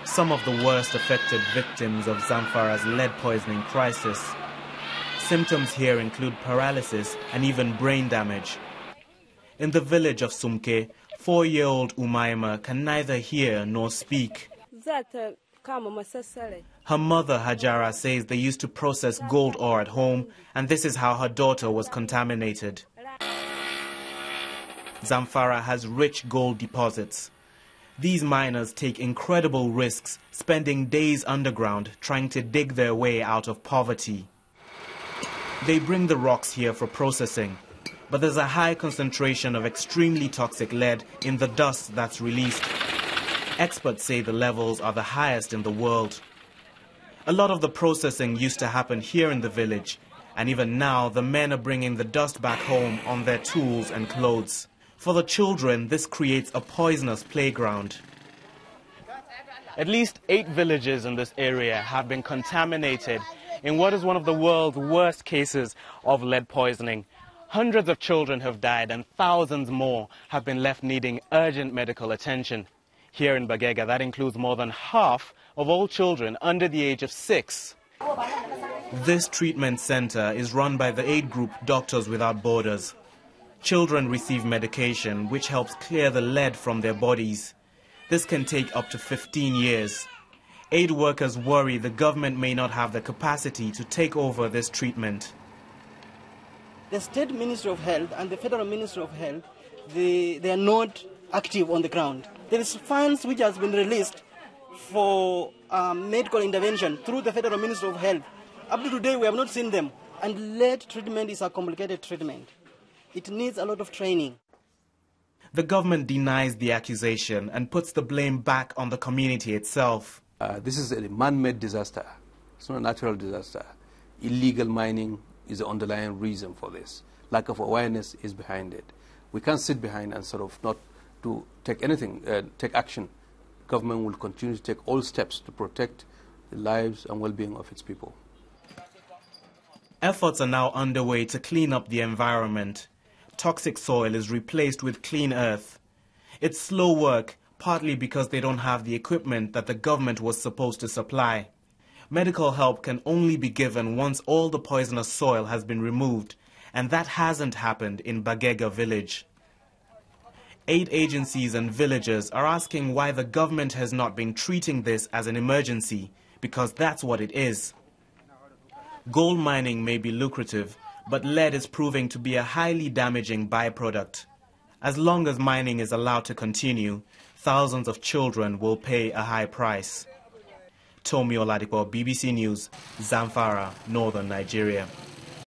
some of the worst affected victims of Zamfara's lead poisoning crisis. Symptoms here include paralysis and even brain damage. In the village of Sumke, 4-year-old Umaima can neither hear nor speak. Her mother, Hajara, says they used to process gold ore at home, and this is how her daughter was contaminated. Zamfara has rich gold deposits. These miners take incredible risks, spending days underground trying to dig their way out of poverty. They bring the rocks here for processing, but there's a high concentration of extremely toxic lead in the dust that's released. Experts say the levels are the highest in the world. A lot of the processing used to happen here in the village, and even now the men are bringing the dust back home on their tools and clothes. For the children, this creates a poisonous playground. At least 8 villages in this area have been contaminated in what is one of the world's worst cases of lead poisoning. Hundreds of children have died and thousands more have been left needing urgent medical attention. Here in Bagega, that includes more than half of all children under the age of 6. This treatment center is run by the aid group Doctors Without Borders. Children receive medication which helps clear the lead from their bodies. This can take up to 15 years. Aid workers worry the government may not have the capacity to take over this treatment. The State Ministry of Health and the Federal Ministry of Health, they are not active on the ground. There is funds which has been released for medical intervention through the Federal Ministry of Health. Up to today, we have not seen them. And lead treatment is a complicated treatment. It needs a lot of training. The government denies the accusation and puts the blame back on the community itself. This is a man-made disaster. It's not a natural disaster. Illegal mining is the underlying reason for this. Lack of awareness is behind it. We can't sit behind and sort of not to take anything, take action. Government will continue to take all steps to protect the lives and well-being of its people. Efforts are now underway to clean up the environment. Toxic soil is replaced with clean earth. It's slow work, partly because they don't have the equipment that the government was supposed to supply. Medical help can only be given once all the poisonous soil has been removed, and that hasn't happened in Bagega village. Aid agencies and villagers are asking why the government has not been treating this as an emergency, because that's what it is. Gold mining may be lucrative, but lead is proving to be a highly damaging byproduct. As long as mining is allowed to continue, thousands of children will pay a high price. Tomi Oladipo, BBC News, Zamfara, northern Nigeria.